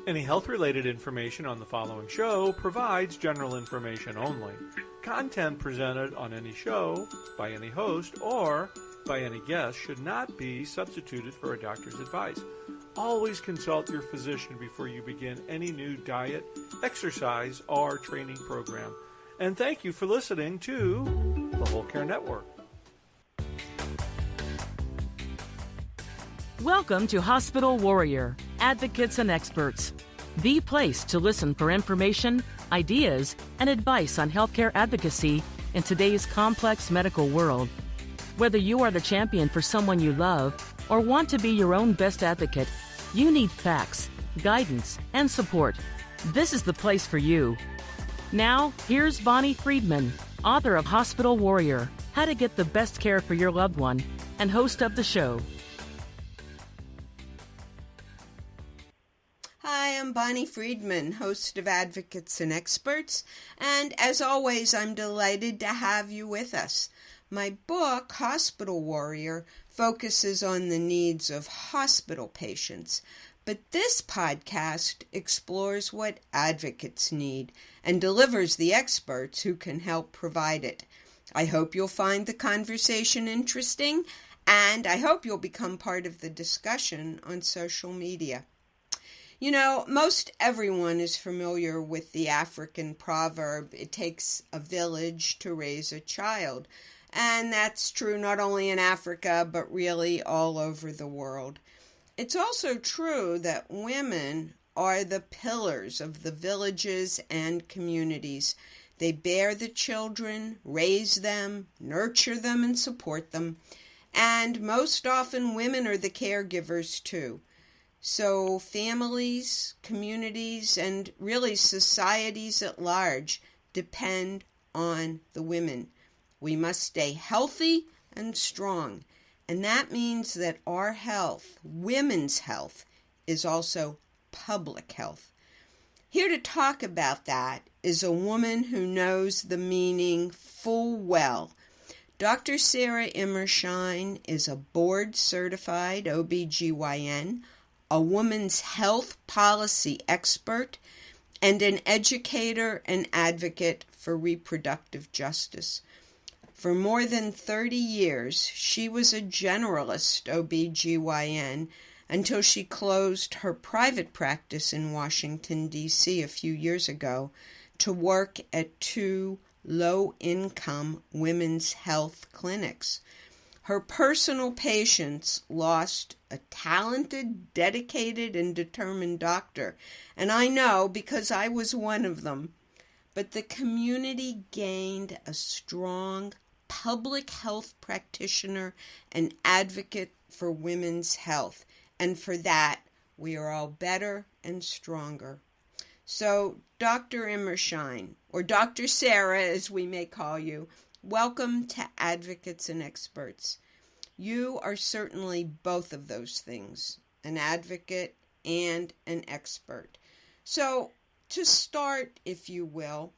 Any health-related information on the following show provides general information only. Content presented on any show, by any host, or by any guest should not be substituted for a doctor's advice. Always consult your physician before you begin any new diet, exercise, or training program. And thank you for listening to the Whole Care Network. Welcome to Hospital Warrior, Advocates and Experts, the place to listen for information, ideas, and advice on healthcare advocacy in today's complex medical world. Whether you are the champion for someone you love or want to be your own best advocate, you need facts, guidance, and support. This is the place for you. Now, here's Bonnie Friedman, author of Hospital Warrior, How to Get the Best Care for Your Loved One, and host of the show. Hi, I'm Bonnie Friedman, host of Advocates and Experts, and as always, I'm delighted to have you with us. My book, Hospital Warrior, focuses on the needs of hospital patients, but this podcast explores what advocates need and delivers the experts who can help provide it. I hope you'll find the conversation interesting, and I hope you'll become part of the discussion on social media. You know, most everyone is familiar with the African proverb, it takes a village to raise a child. And that's true not only in Africa, but really all over the world. It's also true that women are the pillars of the villages and communities. They bear the children, raise them, nurture them, and support them. And most often women are the caregivers too. So families, communities, and really societies at large depend on the women. We must stay healthy and strong, and that means that our health, women's health, is also public health. Here to talk about that is a woman who knows the meaning full well. Dr. Sara Imershein is a board-certified OBGYN, a woman's health policy expert, and an educator and advocate for reproductive justice. For more than 30 years, she was a generalist OBGYN until she closed her private practice in Washington, D.C. a few years ago to work at 2 low-income women's health clinics. Her personal patients lost a talented, dedicated, and determined doctor, and I know because I was one of them. But the community gained a strong public health practitioner and advocate for women's health, and for that, we are all better and stronger. So, Dr. Imershein, or Dr. Sara as we may call you, welcome to Advocates and Experts. You are certainly both of those things, an advocate and an expert. So, to start, if you will,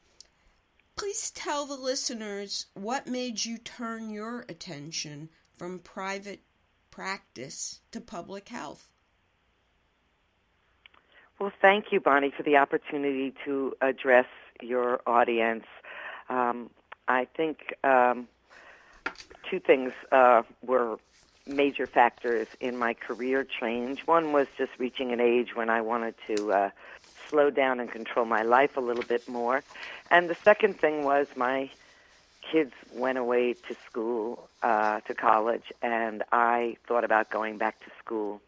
please tell the listeners what made you turn your attention from private practice to public health. Well, thank you, Bonnie, for the opportunity to address your audience. I think 2 things were major factors in my career change. One was just reaching an age when I wanted to slow down and control my life a little bit more. And the second thing was my kids went away to school, to college, and I thought about going back to school.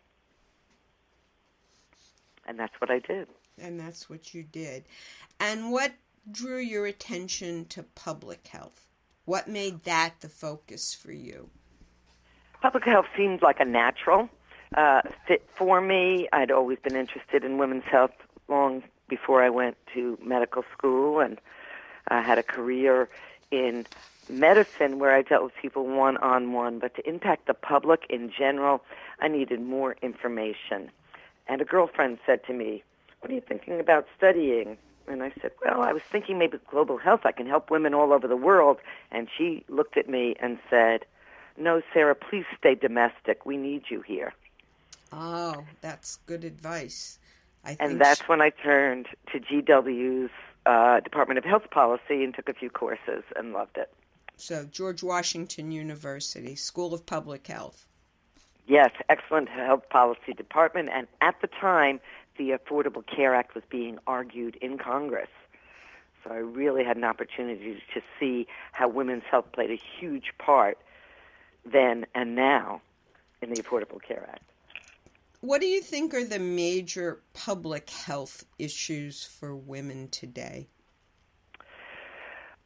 And that's what I did. And that's what you did. And what drew your attention to public health? What made that the focus for you? Public health seemed like a natural fit for me. I'd always been interested in women's health long before I went to medical school, and I had a career in medicine where I dealt with people one-on-one. But to impact the public in general, I needed more information. And a girlfriend said to me, "What are you thinking about studying?" And I said, "Well, I was thinking maybe global health. I can help women all over the world." And she looked at me and said, "No, Sara, please stay domestic. We need you here." Oh, that's good advice. And that's when I turned to GW's Department of Health Policy and took a few courses and loved it. So George Washington University, School of Public Health. Yes, excellent health policy department. And at the time, the Affordable Care Act was being argued in Congress. So I really had an opportunity to see how women's health played a huge part then and now in the Affordable Care Act. What do you think are the major public health issues for women today?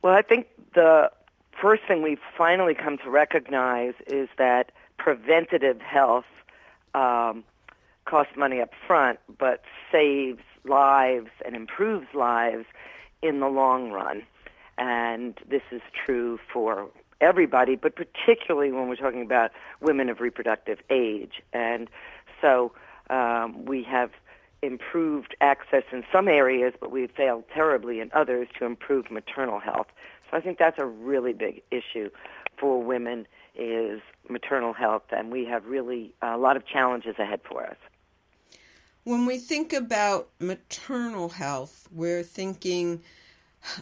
Well, I think the first thing we've finally come to recognize is that preventative health costs money up front, but saves lives and improves lives in the long run. And this is true for everybody, but particularly when we're talking about women of reproductive age. And so we have improved access in some areas, but we've failed terribly in others to improve maternal health. So I think that's a really big issue for women is maternal health, and we have really a lot of challenges ahead for us. When we think about maternal health, we're thinking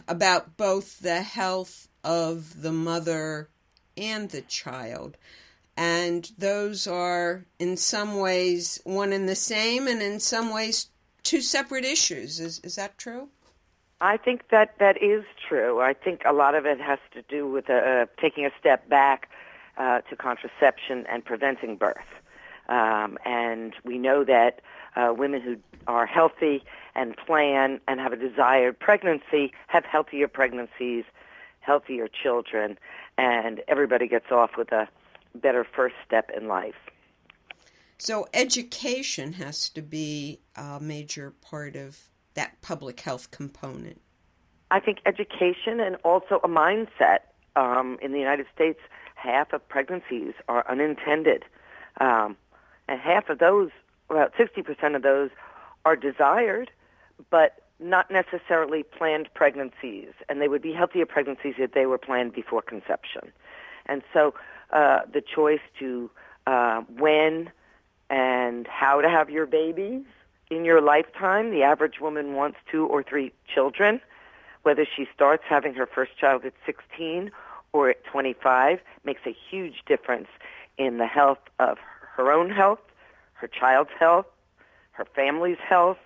about both the health of the mother and the child. And those are, in some ways, one and the same, and in some ways, two separate issues. Is that true? I think that is true. I think a lot of it has to do with taking a step back to contraception and preventing birth. And we know that women who are healthy and plan and have a desired pregnancy have healthier pregnancies, healthier children, and everybody gets off with a better first step in life. So education has to be a major part of that public health component. I think education and also a mindset. In the United States, half of pregnancies are unintended. And half of those, about 60% of those, are desired, but not necessarily planned pregnancies. And they would be healthier pregnancies if they were planned before conception. And so the choice to when and how to have your babies in your lifetime, the average woman wants 2 or 3 children. Whether she starts having her first child at 16 or at 25 makes a huge difference in the health of her own health, her child's health, her family's health,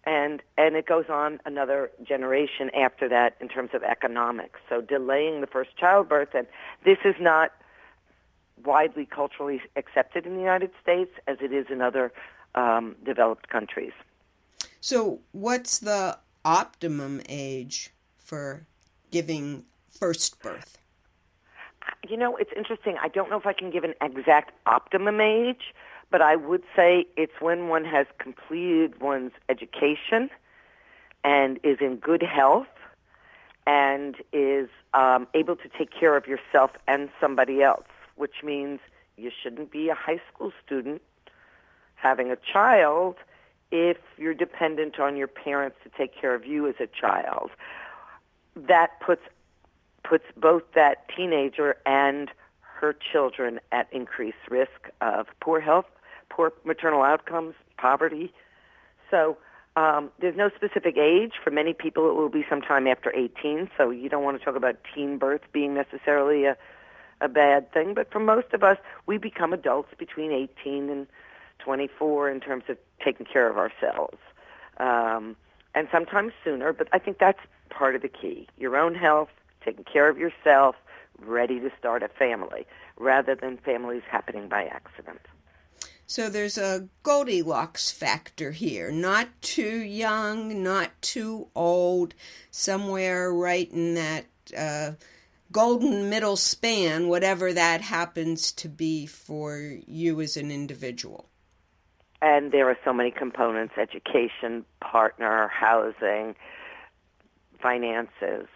and it goes on another generation after that in terms of economics. So delaying the first childbirth, and this is not widely culturally accepted in the United States as it is in other developed countries. So what's the optimum age for giving first birth? You know, it's interesting. I don't know if I can give an exact optimum age, but I would say it's when one has completed one's education and is in good health and is able to take care of yourself and somebody else, which means you shouldn't be a high school student having a child if you're dependent on your parents to take care of you as a child. That puts both that teenager and her children at increased risk of poor health, poor maternal outcomes, poverty. So there's no specific age. For many people, it will be sometime after 18, so you don't want to talk about teen birth being necessarily a bad thing. But for most of us, we become adults between 18 and 24 in terms of taking care of ourselves, and sometimes sooner, but I think that's part of the key. Your own health, taking care of yourself, ready to start a family, rather than families happening by accident. So there's a Goldilocks factor here, not too young, not too old, somewhere right in that golden middle span, whatever that happens to be for you as an individual. And there are so many components: education, partner, housing, finances.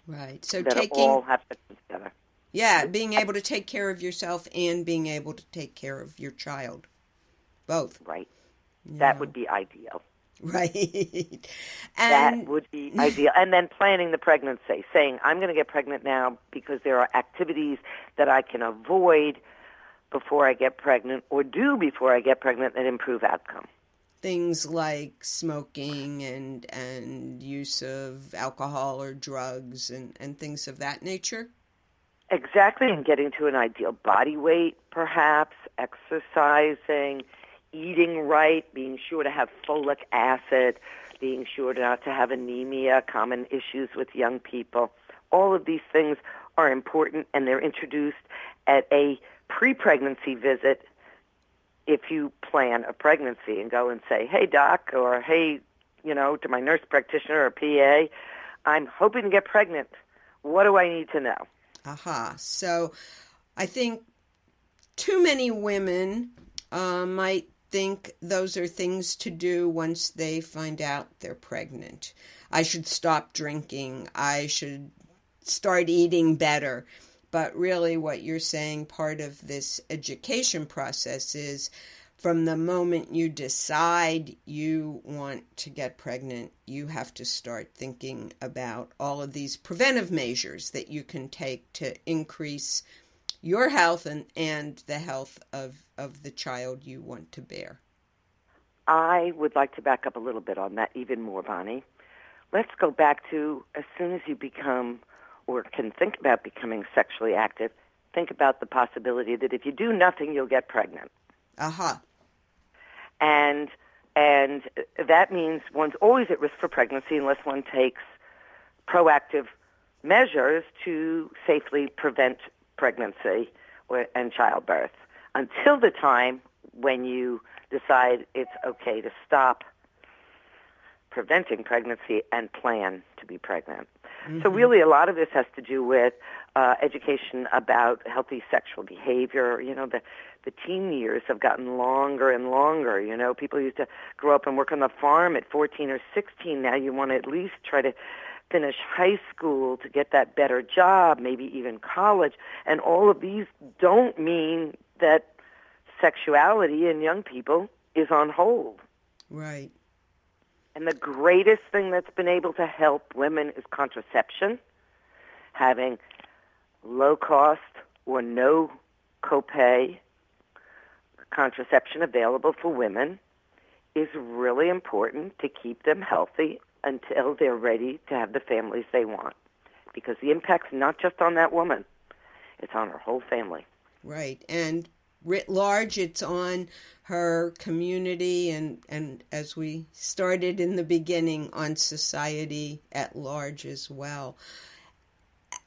Right. So that all have to come together. Yeah, being able to take care of yourself and being able to take care of your child. Both. Right. Yeah. That would be ideal. Right. That would be ideal. And then planning the pregnancy, saying, I'm going to get pregnant now because there are activities that I can avoid before I get pregnant or do before I get pregnant that improve outcome. things like smoking and use of alcohol or drugs and things of that nature? Exactly, and getting to an ideal body weight, perhaps, exercising, eating right, being sure to have folic acid, being sure not to have anemia, common issues with young people. All of these things are important, and they're introduced at a pre-pregnancy visit if you plan a pregnancy and go and say, hey, doc, or hey, to my nurse practitioner or PA, I'm hoping to get pregnant. What do I need to know? Aha. So I think too many women might think those are things to do once they find out they're pregnant. I should stop drinking. I should start eating better. But really what you're saying, part of this education process is from the moment you decide you want to get pregnant, you have to start thinking about all of these preventive measures that you can take to increase your health and the health of the child you want to bear. I would like to back up a little bit on that even more, Bonnie. Let's go back to as soon as you become or can think about becoming sexually active, think about the possibility that if you do nothing, you'll get pregnant. Aha. And that means one's always at risk for pregnancy unless one takes proactive measures to safely prevent pregnancy and childbirth until the time when you decide it's okay to stop preventing pregnancy and plan to be pregnant. Mm-hmm. So really a lot of this has to do with education about healthy sexual behavior. The teen years have gotten longer and longer. People used to grow up and work on the farm at 14 or 16. Now you want to at least try to finish high school to get that better job, maybe even college. And all of these don't mean that sexuality in young people is on hold. Right. And the greatest thing that's been able to help women is contraception. Having low cost or no copay contraception available for women is really important to keep them healthy until they're ready to have the families they want. Because the impact's not just on that woman, it's on her whole family. Right. And writ large, it's on her community and as we started in the beginning, on society at large as well.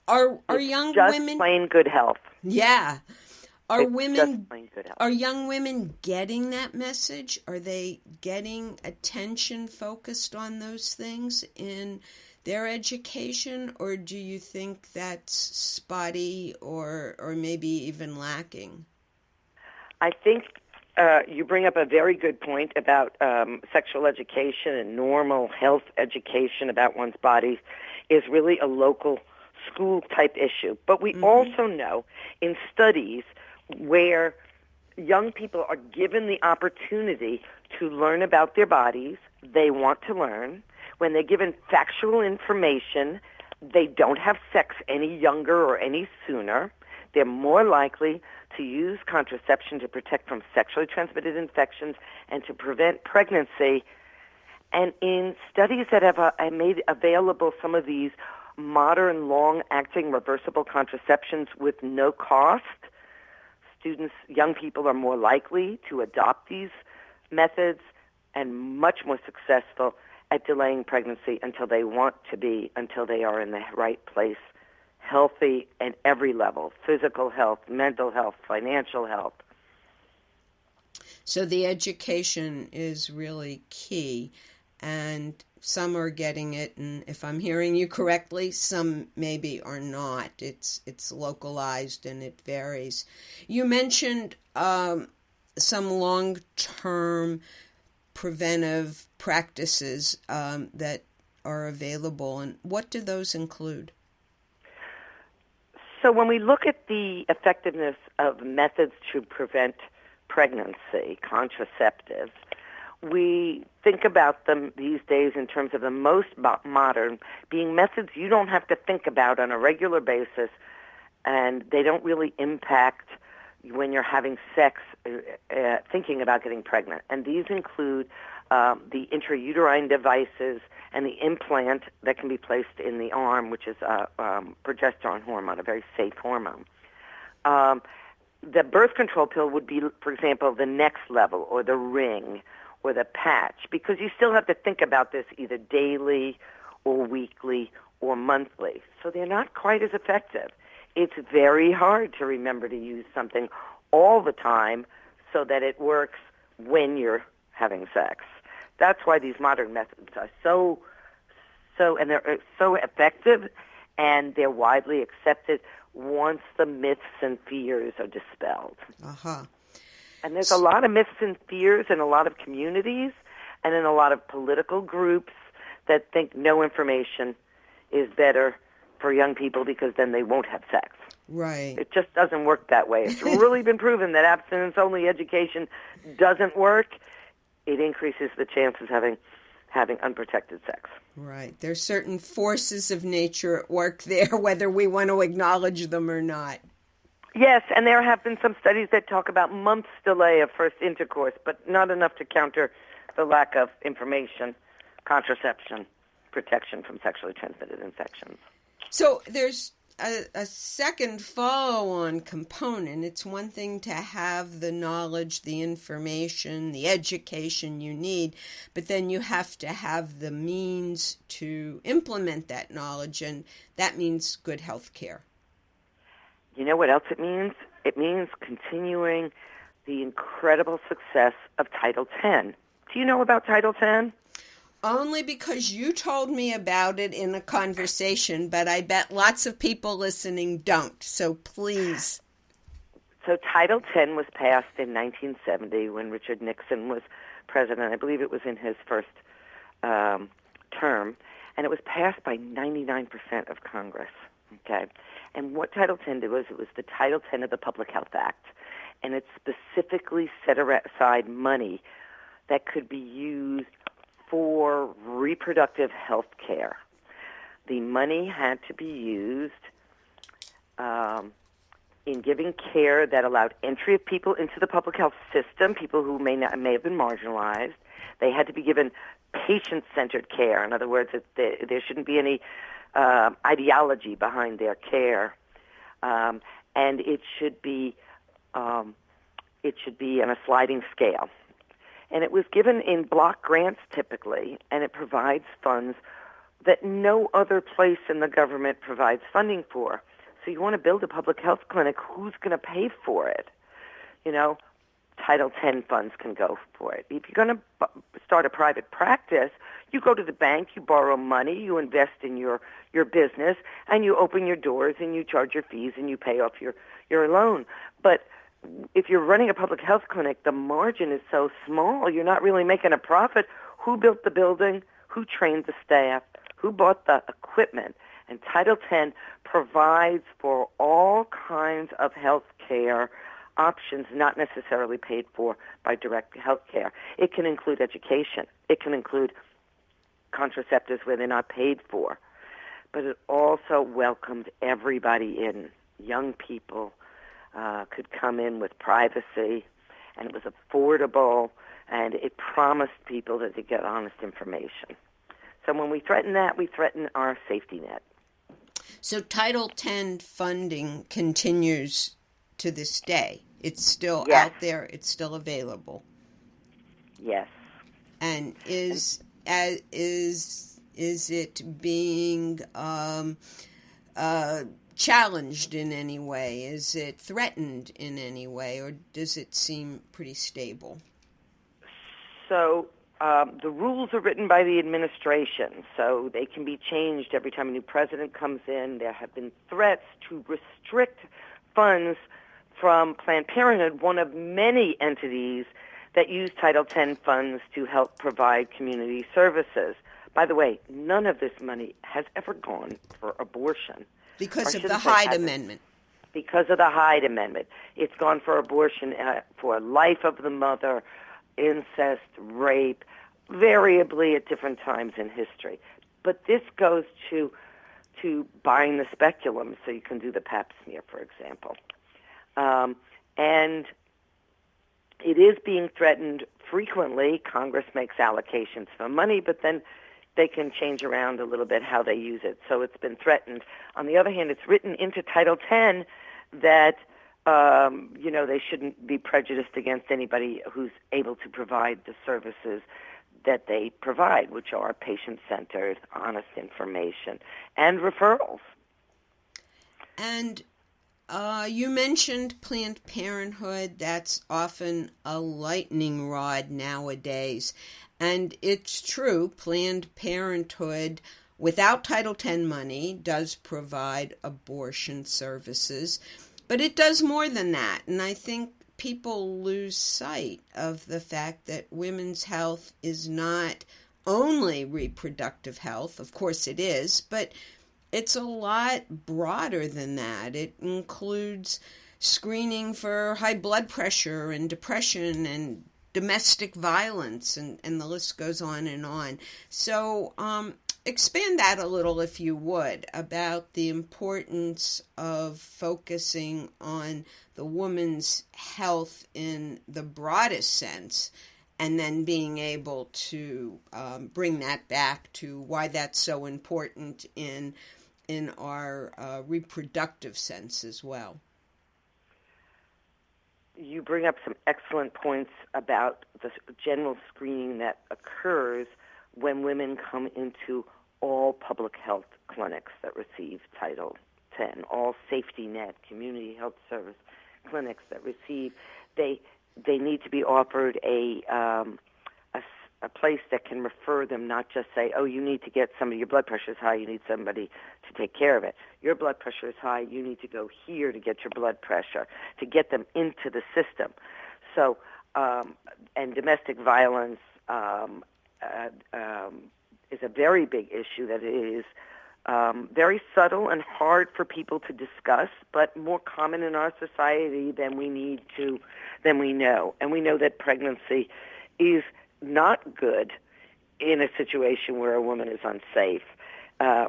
Are young just women plain good health? Yeah. Are it's women just plain good health. Are young women getting that message? Are they getting attention focused on those things in their education, or do you think that's spotty or maybe even lacking? I think you bring up a very good point about sexual education and normal health education about one's body is really a local school-type issue. But we also know in studies where young people are given the opportunity to learn about their bodies, they want to learn. When they're given factual information, they don't have sex any younger or any sooner. They're more likely to use contraception to protect from sexually transmitted infections and to prevent pregnancy. And in studies that have made available some of these modern, long-acting, reversible contraceptions with no cost, young people are more likely to adopt these methods and much more successful at delaying pregnancy until they want to be, until they are in the right place, healthy at every level, physical health, mental health, financial health. So the education is really key, and some are getting it, and if I'm hearing you correctly, some maybe are not. It's localized and it varies. You mentioned some long-term preventive practices that are available, and what do those include? So when we look at the effectiveness of methods to prevent pregnancy, contraceptives, we think about them these days in terms of the most modern being methods you don't have to think about on a regular basis, and they don't really impact when you're having sex, thinking about getting pregnant. And these include the intrauterine devices and the implant that can be placed in the arm, which is progesterone hormone, a very safe hormone. The birth control pill would be, for example, the next level, or the ring, or the patch, because you still have to think about this either daily or weekly or monthly. So they're not quite as effective. It's very hard to remember to use something all the time so that it works when you're having sex. That's why these modern methods are so and they're so effective, and they're widely accepted once the myths and fears are dispelled. Uh-huh. And there's a lot of myths and fears in a lot of communities and in a lot of political groups that think no information is better for young people because then they won't have sex. Right. It just doesn't work that way. It's really been proven that abstinence-only education doesn't work. It increases the chances of having unprotected sex. Right. There's certain forces of nature at work there, whether we want to acknowledge them or not. Yes, and there have been some studies that talk about months delay of first intercourse, but not enough to counter the lack of information, contraception, protection from sexually transmitted infections. So there's a second follow-on component. It's one thing to have the knowledge, the information, the education you need, but then you have to have the means to implement that knowledge, and that means good health care. You know what else it means? It means continuing the incredible success of Title X. Do you know about Title X? Only because you told me about it in a conversation, but I bet lots of people listening don't. So please. So Title X was passed in 1970 when Richard Nixon was president. I believe it was in his first term. And it was passed by 99% of Congress. Okay. And what Title X did was, it was the Title X of the Public Health Act. And it specifically set aside money that could be used for reproductive health care. The money had to be used in giving care that allowed entry of people into the public health system, people who may have been marginalized. They had to be given patient-centered care. In other words, there shouldn't be any ideology behind their care, and it should be on a sliding scale. And it was given in block grants typically, and it provides funds that no other place in the government provides funding for. So you want to build a public health clinic, who's going to pay for it? You know, Title X funds can go for it. If you're going to start a private practice, you go to the bank, you borrow money, you invest in your business, and you open your doors and you charge your fees and you pay off your loan. But if you're running a public health clinic, the margin is so small, you're not really making a profit. Who built the building? Who trained the staff? Who bought the equipment? And Title X provides for all kinds of health care options not necessarily paid for by direct health care. It can include education. It can include contraceptives where they're not paid for. But it also welcomed everybody in. Young people could come in with privacy, and it was affordable, and it promised people that they get honest information. So when we threaten that, we threaten our safety net. So Title X funding continues to this day. It's still out there. It's still available. Yes. And is it being challenged in any way? Is it threatened in any way, or does it seem pretty stable? So the rules are written by the administration, so they can be changed every time a new president comes in. There have been threats to restrict funds from Planned Parenthood, one of many entities that use Title X funds to help provide community services. By the way, none of this money has ever gone for abortion. Because of the Hyde Amendment. Because of the Hyde Amendment. It's gone for abortion, for life of the mother, incest, rape, variably at different times in history. But this goes to buying the speculum so you can do the pap smear, for example. And it is being threatened frequently. Congress makes allocations for money, but then they can change around a little bit how they use it. So it's been threatened. On the other hand, it's written into Title X that they shouldn't be prejudiced against anybody who's able to provide the services that they provide, which are patient-centered, honest information, and referrals. And you mentioned Planned Parenthood. That's often a lightning rod nowadays. And it's true, Planned Parenthood, without Title X money, does provide abortion services. But it does more than that. And I think people lose sight of the fact that women's health is not only reproductive health. Of course it is, but it's a lot broader than that. It includes screening for high blood pressure and depression and domestic violence, and the list goes on and on. So expand that a little, if you would, about the importance of focusing on the woman's health in the broadest sense, and then being able to bring that back to why that's so important in our reproductive sense as well. You bring up some excellent points about the general screening that occurs when women come into all public health clinics that receive Title X, all safety net, community health service clinics that receive, they need to be offered a place that can refer them, not just say, oh, you need to get somebody, your blood pressure is high, you need somebody to take care of it. Your blood pressure is high, you need to go here to get your blood pressure, to get them into the system. So, and domestic violence is a very big issue that is very subtle and hard for people to discuss, but more common in our society than we know. And we know that pregnancy is not good in a situation where a woman is unsafe,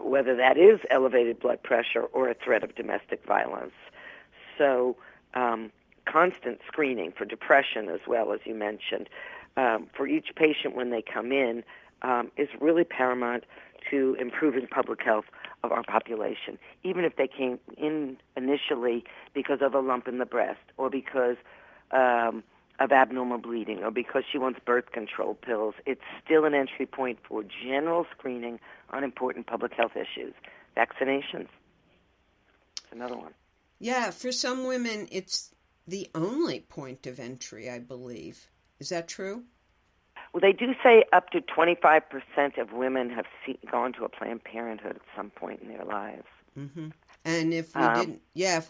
whether that is elevated blood pressure or a threat of domestic violence. So constant screening for depression as well, as you mentioned, for each patient when they come in is really paramount to improving public health of our population, even if they came in initially because of a lump in the breast or because of abnormal bleeding or because she wants birth control pills. It's still an entry point for general screening on important public health issues. Vaccinations, another one. Yeah, for some women, it's the only point of entry, I believe. Is that true? Well, they do say up to 25% of women have gone to a Planned Parenthood at some point in their lives. Mm-hmm. And if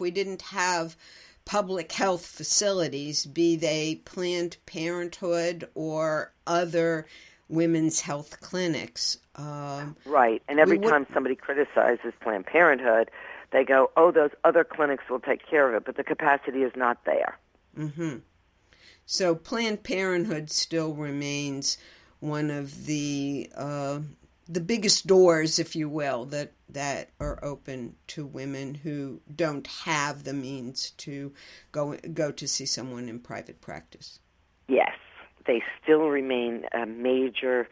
we didn't have public health facilities, be they Planned Parenthood or other women's health clinics. Right. And every time somebody criticizes Planned Parenthood, they go, oh, those other clinics will take care of it, but the capacity is not there. Mm-hmm. So Planned Parenthood still remains one of the biggest doors, if you will, that are open to women who don't have the means to go to see someone in private practice. Yes, they still remain a major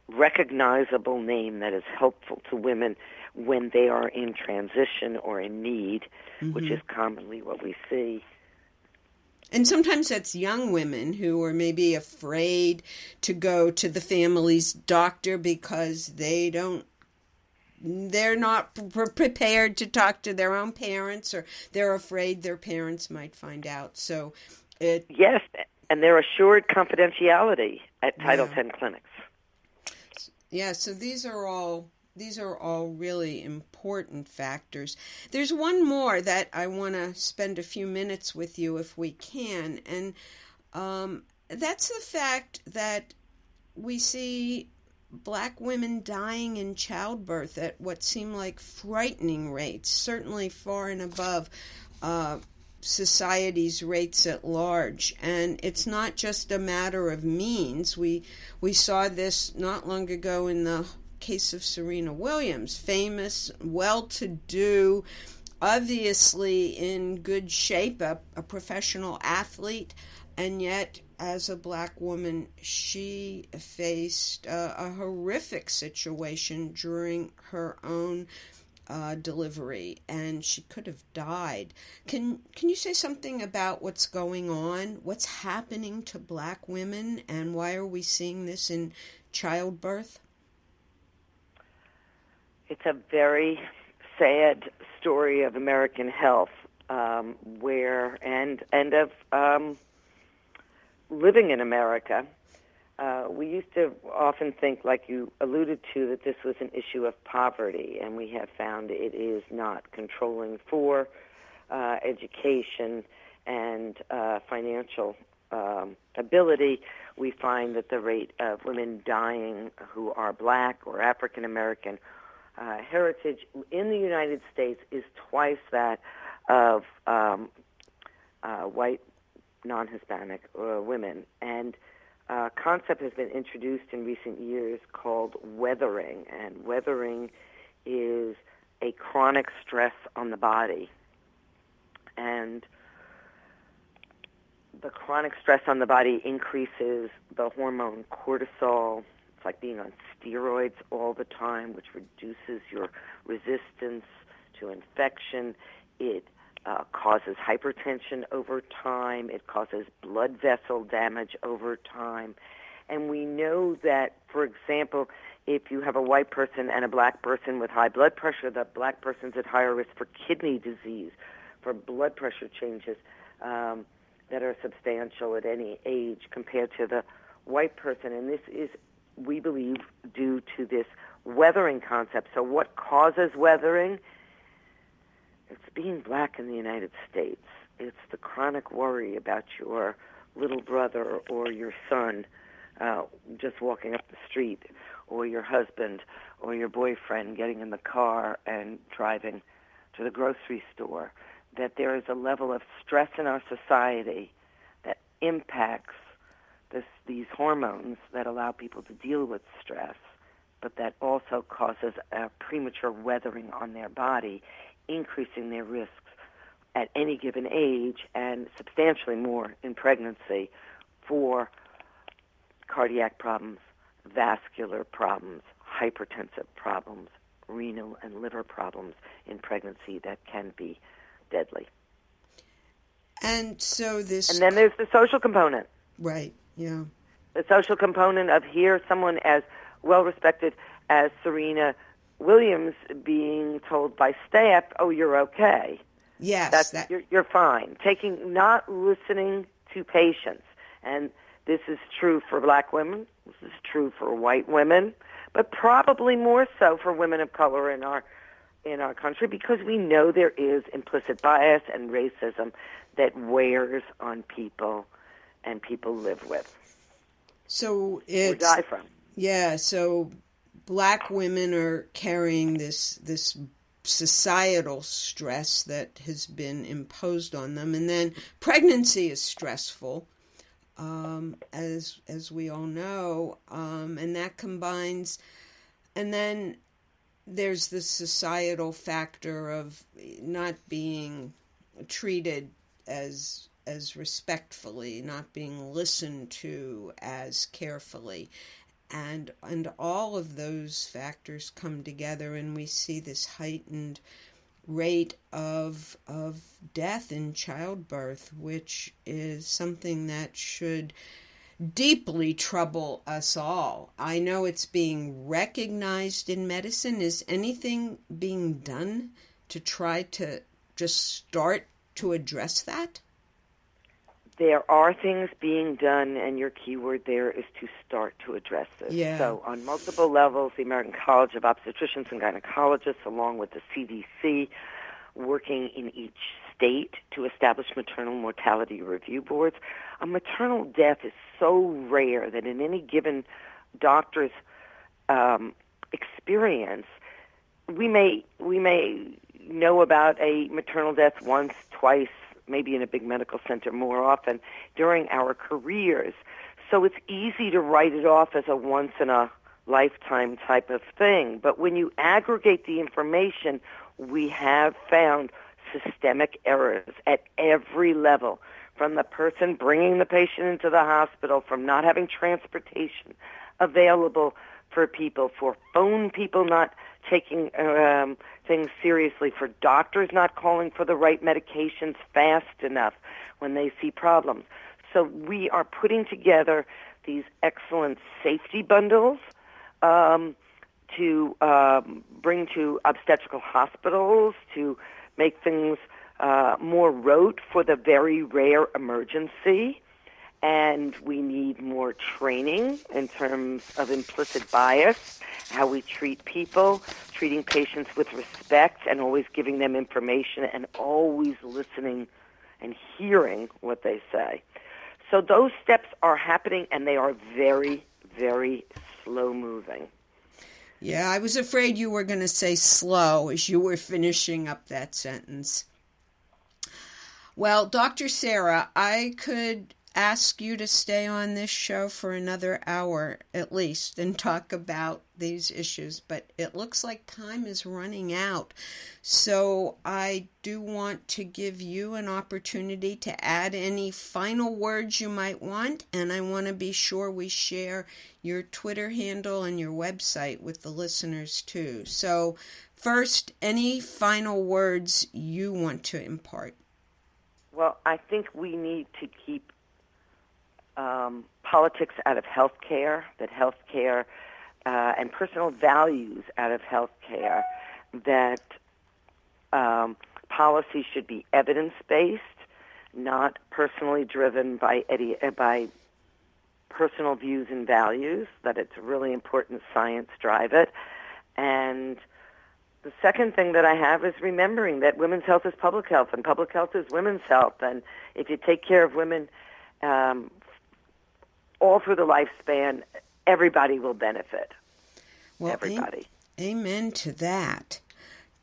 recognizable name that is helpful to women when they are in transition or in need, mm-hmm. which is commonly what we see. And sometimes that's young women who are maybe afraid to go to the family's doctor because they're not prepared to talk to their own parents, or they're afraid their parents might find out. So yes, and they're assured confidentiality at Title X clinics. Yeah, so these are all really important factors. There's one more that I want to spend a few minutes with you if we can, and that's the fact that we see Black women dying in childbirth at what seem like frightening rates, certainly far and above society's rates at large. And it's not just a matter of means. We saw this not long ago in the case of Serena Williams, famous, well-to-do obviously in good shape, a professional athlete, and yet as a black woman, she faced a horrific situation during her own delivery, and she could have died. Can you say something about what's going on, what's happening to black women, and why are we seeing this in childbirth? It's a very sad story of American health, where and of living in America. We used to often think, like you alluded to, that this was an issue of poverty, and we have found it is not. Controlling for education and financial ability, we find that the rate of women dying who are black or African American heritage in the United States is twice that of white non-Hispanic women. And a concept has been introduced in recent years called weathering, and weathering is a chronic stress on the body. And the chronic stress on the body increases the hormone cortisol. It's like being on steroids all the time, which reduces your resistance to infection. It causes hypertension over time. It causes blood vessel damage over time. And we know that, for example, if you have a white person and a black person with high blood pressure, the black person's at higher risk for kidney disease, for blood pressure changes that are substantial at any age compared to the white person. And this is, we believe, due to this weathering concept. So what causes weathering? It's being black in the United States. It's the chronic worry about your little brother or your son just walking up the street, or your husband or your boyfriend getting in the car and driving to the grocery store. That there is a level of stress in our society that impacts these hormones that allow people to deal with stress, but that also causes a premature weathering on their body, increasing their risks at any given age and substantially more in pregnancy for cardiac problems, vascular problems, hypertensive problems, renal and liver problems in pregnancy that can be deadly. And so this... And then there's the social component. Right, yeah. The social component of here, someone as well-respected as Serena Williams being told by staff, "Oh, you're okay." Yes, you're fine. Not listening to patients, and this is true for black women. This is true for white women, but probably more so for women of color in our country, because we know there is implicit bias and racism that wears on people, and people live with. So it's or die from. Yeah. So black women are carrying this societal stress that has been imposed on them, and then pregnancy is stressful, as we all know, and that combines, and then there's the societal factor of not being treated as respectfully, not being listened to as carefully. And all of those factors come together, and we see this heightened rate of death in childbirth, which is something that should deeply trouble us all. I know it's being recognized in medicine. Is anything being done to try to just start to address that? There are things being done, and your key word there is to start to address this. Yeah. So on multiple levels, the American College of Obstetricians and Gynecologists, along with the CDC, working in each state to establish maternal mortality review boards. A maternal death is so rare that in any given doctor's experience, we may know about a maternal death once, twice, maybe in a big medical center more often during our careers. So it's easy to write it off as a once-in-a-lifetime type of thing. But when you aggregate the information, we have found systemic errors at every level, from the person bringing the patient into the hospital, from not having transportation available for people, for phone people not taking things seriously, for doctors not calling for the right medications fast enough when they see problems. So we are putting together these excellent safety bundles to bring to obstetrical hospitals, to make things more rote for the very rare emergency. And we need more training in terms of implicit bias, how we treat people, treating patients with respect and always giving them information and always listening and hearing what they say. So those steps are happening, and they are very, very slow moving. Yeah, I was afraid you were going to say slow as you were finishing up that sentence. Well, Dr. Sara, I could ask you to stay on this show for another hour at least and talk about these issues, but it looks like time is running out. So I do want to give you an opportunity to add any final words you might want, and I want to be sure we share your Twitter handle and your website with the listeners too. So first, any final words you want to impart? Well, I think we need to keep politics out of healthcare, that healthcare and personal values out of healthcare, that policy should be evidence-based, not personally driven by personal views and values, that it's really important science drive it. And the second thing that I have is remembering that women's health is public health, and public health is women's health. And if you take care of women all through the lifespan, everybody will benefit. Well, everybody. Amen to that.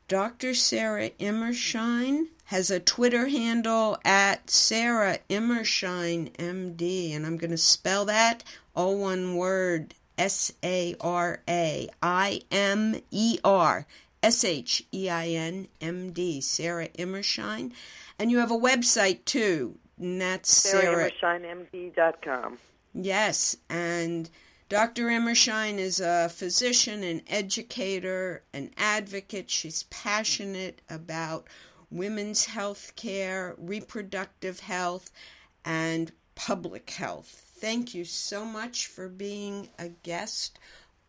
Dr. Sara Imershein has a Twitter handle at Sara Imershein, MD, and I'm going to spell that all one word, SaraImershein, MD, Sara Imershein. And you have a website too, and that's SaraImershein.md.com. Yes, and Dr. Imershein is a physician, an educator, an advocate. She's passionate about women's health care, reproductive health, and public health. Thank you so much for being a guest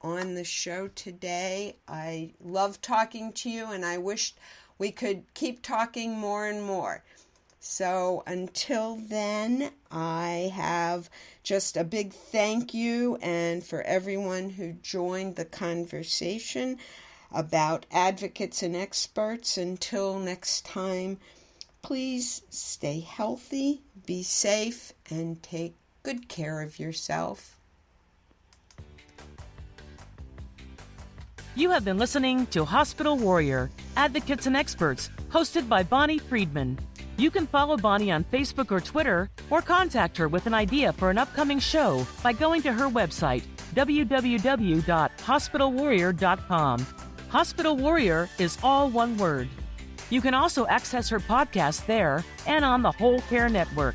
on the show today. I love talking to you, and I wish we could keep talking more and more. So until then, I have just a big thank you, and for everyone who joined the conversation about advocates and experts. Until next time, please stay healthy, be safe, and take good care of yourself. You have been listening to Hospital Warrior, Advocates and Experts, hosted by Bonnie Friedman. You can follow Bonnie on Facebook or Twitter, or contact her with an idea for an upcoming show by going to her website, www.hospitalwarrior.com. Hospital Warrior is all one word. You can also access her podcast there and on the Whole Care Network.